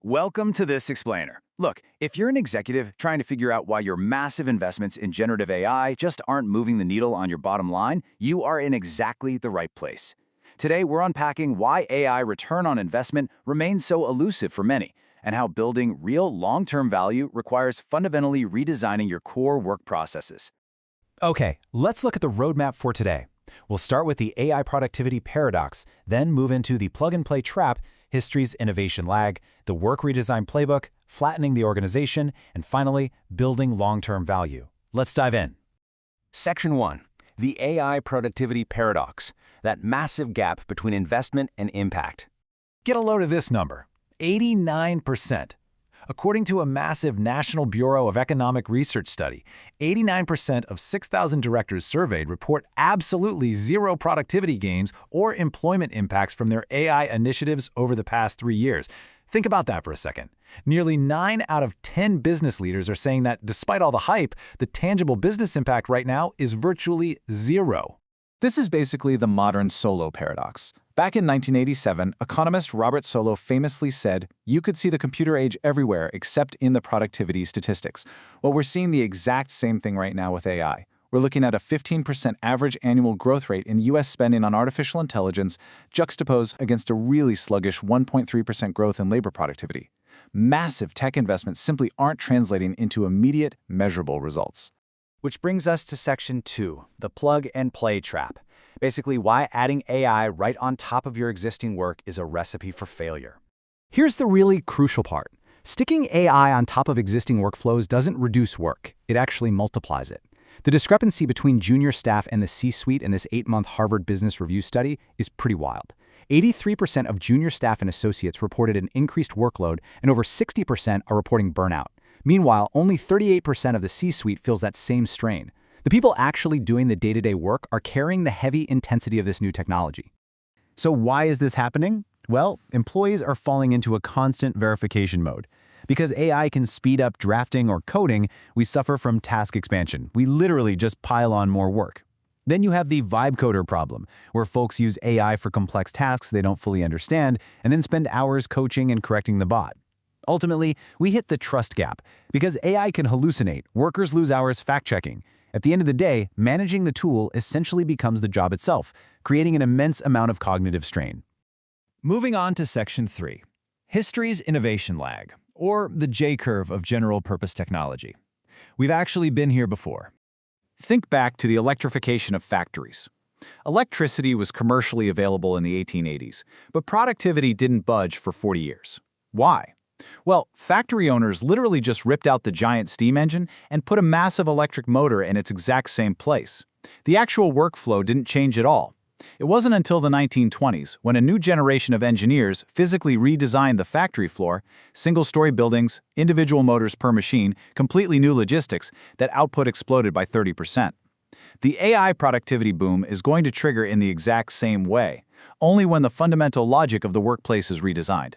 Welcome to This Explainer. Look, if you're an executive trying to figure out why your massive investments in generative AI just aren't moving the needle on your bottom line, you are in exactly the right place. Today, we're unpacking why AI return on investment remains so elusive for many, and how building real long-term value requires fundamentally redesigning your core work processes. Okay, let's look at the roadmap for today. We'll start with the AI productivity paradox, then move into the plug-and-play trap, history's innovation lag, the work redesign playbook, flattening the organization, and finally, building long-term value. Let's dive in. Section 1. The AI productivity paradox, that massive gap between investment and impact. Get a load of this number, 89%. According to a massive National Bureau of Economic Research study, 89% of 6,000 directors surveyed report absolutely zero productivity gains or employment impacts from their AI initiatives over the past 3 years. Think about that for a second. Nearly 9 out of 10 business leaders are saying that despite all the hype, the tangible business impact right now is virtually zero. This is basically the modern Solow paradox. Back in 1987, economist Robert Solow famously said, "You could see the computer age everywhere except in the productivity statistics." Well, we're seeing the exact same thing right now with AI. We're looking at a 15% average annual growth rate in U.S. spending on artificial intelligence juxtaposed against a really sluggish 1.3% growth in labor productivity. Massive tech investments simply aren't translating into immediate, measurable results. Which brings us to Section 2, the plug-and-play trap. Basically, why adding AI right on top of your existing work is a recipe for failure. Here's the really crucial part. Sticking AI on top of existing workflows doesn't reduce work. It actually multiplies it. The discrepancy between junior staff and the C-suite in this 8-month Harvard Business Review study is pretty wild. 83% of junior staff and associates reported an increased workload, and over 60% are reporting burnout. Meanwhile, only 38% of the C-suite feels that same strain. The people actually doing the day-to-day work are carrying the heavy intensity of this new technology. So why is this happening? Well, employees are falling into a constant verification mode. Because AI can speed up drafting or coding, we suffer from task expansion. We literally just pile on more work. Then you have the vibe coder problem, where folks use AI for complex tasks they don't fully understand, and then spend hours coaching and correcting the bot. Ultimately, we hit the trust gap. Because AI can hallucinate, workers lose hours fact-checking. At the end of the day, managing the tool essentially becomes the job itself, creating an immense amount of cognitive strain. Moving on to Section 3, history's innovation lag, or the J-curve of general-purpose technology. We've actually been here before. Think back to the electrification of factories. Electricity was commercially available in the 1880s, but productivity didn't budge for 40 years. Why? Well, factory owners literally just ripped out the giant steam engine and put a massive electric motor in its exact same place. The actual workflow didn't change at all. It wasn't until the 1920s, when a new generation of engineers physically redesigned the factory floor, single-story buildings, individual motors per machine, completely new logistics, that output exploded by 30%. The AI productivity boom is going to trigger in the exact same way, only when the fundamental logic of the workplace is redesigned.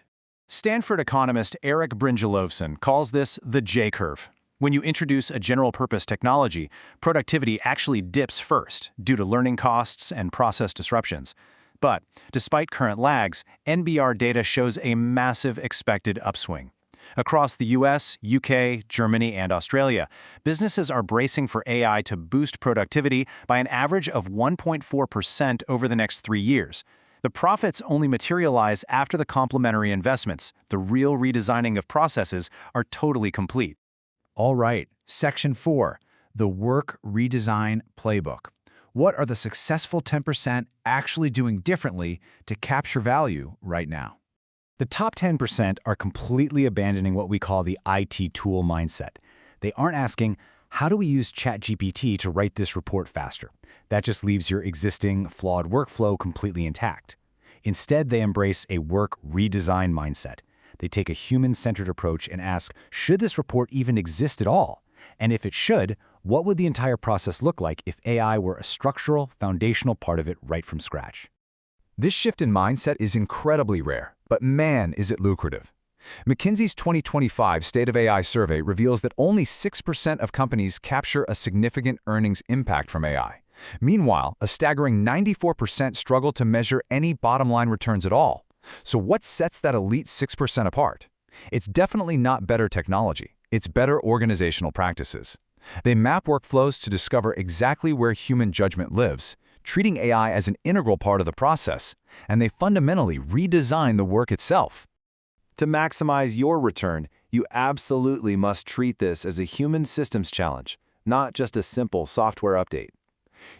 Stanford economist Eric Brynjolfsson calls this the J-curve. When you introduce a general-purpose technology, productivity actually dips first due to learning costs and process disruptions. But despite current lags, NBR data shows a massive expected upswing. Across the US, UK, Germany, and Australia, businesses are bracing for AI to boost productivity by an average of 1.4% over the next 3 years. The profits only materialize after the complementary investments, the real redesigning of processes, are totally complete. All right, Section 4, the work redesign playbook. What are the successful 10% actually doing differently to capture value right now? The top 10% are completely abandoning what we call the IT tool mindset. They aren't asking, how do we use ChatGPT to write this report faster? That just leaves your existing, flawed workflow completely intact. Instead, they embrace a work redesign mindset. They take a human-centered approach and ask, should this report even exist at all? And if it should, what would the entire process look like if AI were a structural, foundational part of it right from scratch? This shift in mindset is incredibly rare, but man, is it lucrative. McKinsey's 2025 State of AI survey reveals that only 6% of companies capture a significant earnings impact from AI. Meanwhile, a staggering 94% struggle to measure any bottom-line returns at all. So what sets that elite 6% apart? It's definitely not better technology. It's better organizational practices. They map workflows to discover exactly where human judgment lives, treating AI as an integral part of the process, and they fundamentally redesign the work itself. To maximize your return, you absolutely must treat this as a human systems challenge, not just a simple software update.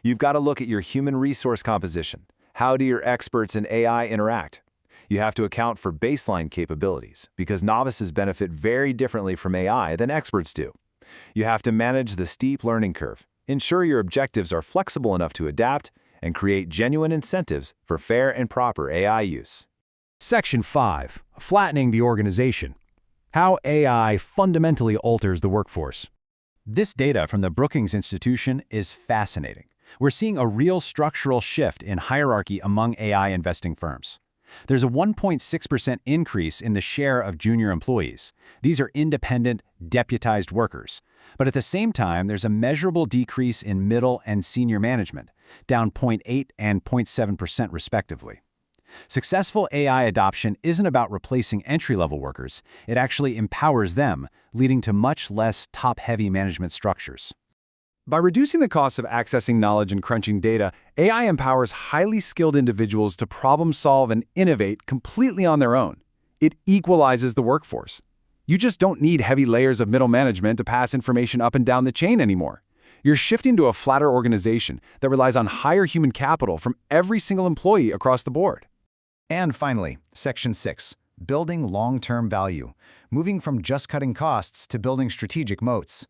You've got to look at your human resource composition. How do your experts in AI interact? You have to account for baseline capabilities, because novices benefit very differently from AI than experts do. You have to manage the steep learning curve, ensure your objectives are flexible enough to adapt, and create genuine incentives for fair and proper AI use. Section 5. Flattening the organization. How AI fundamentally alters the workforce. This data from the Brookings Institution is fascinating. We're seeing a real structural shift in hierarchy among AI investing firms. There's a 1.6% increase in the share of junior employees. These are independent, deputized workers. But at the same time, there's a measurable decrease in middle and senior management, down 0.8 and 0.7% respectively. Successful AI adoption isn't about replacing entry-level workers. It actually empowers them, leading to much less top-heavy management structures. By reducing the cost of accessing knowledge and crunching data, AI empowers highly skilled individuals to problem solve and innovate completely on their own. It equalizes the workforce. You just don't need heavy layers of middle management to pass information up and down the chain anymore. You're shifting to a flatter organization that relies on higher human capital from every single employee across the board. And finally, Section 6, building long-term value, moving from just cutting costs to building strategic moats.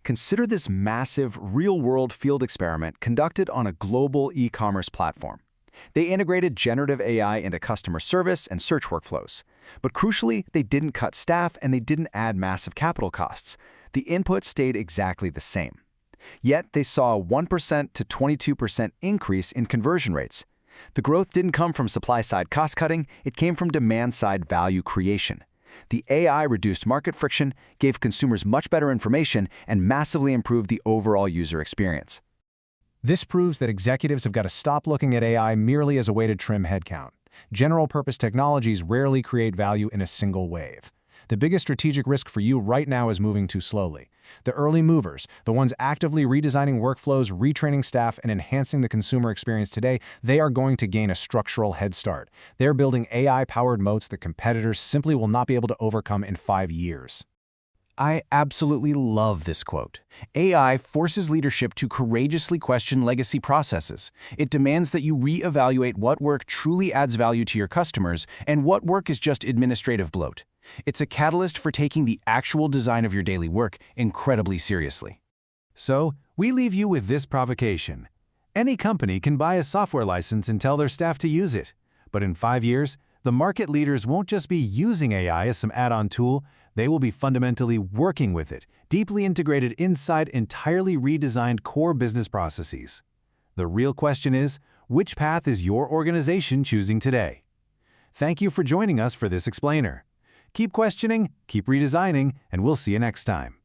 Consider this massive, real-world field experiment conducted on a global e-commerce platform. They integrated generative AI into customer service and search workflows. But crucially, they didn't cut staff and they didn't add massive capital costs. The input stayed exactly the same. Yet they saw a 1% to 22% increase in conversion rates. The growth didn't come from supply-side cost-cutting, it came from demand-side value creation. The AI reduced market friction, gave consumers much better information, and massively improved the overall user experience. This proves that executives have got to stop looking at AI merely as a way to trim headcount. General-purpose technologies rarely create value in a single wave. The biggest strategic risk for you right now is moving too slowly. The early movers, the ones actively redesigning workflows, retraining staff, and enhancing the consumer experience today, they are going to gain a structural head start. They're building AI-powered moats that competitors simply will not be able to overcome in 5 years. I absolutely love this quote. AI forces leadership to courageously question legacy processes. It demands that you reevaluate what work truly adds value to your customers and what work is just administrative bloat. It's a catalyst for taking the actual design of your daily work incredibly seriously. So, we leave you with this provocation. Any company can buy a software license and tell their staff to use it. But in 5 years, the market leaders won't just be using AI as some add-on tool, they will be fundamentally working with it, deeply integrated inside entirely redesigned core business processes. The real question is, which path is your organization choosing today? Thank you for joining us for this explainer. Keep questioning, keep redesigning, and we'll see you next time.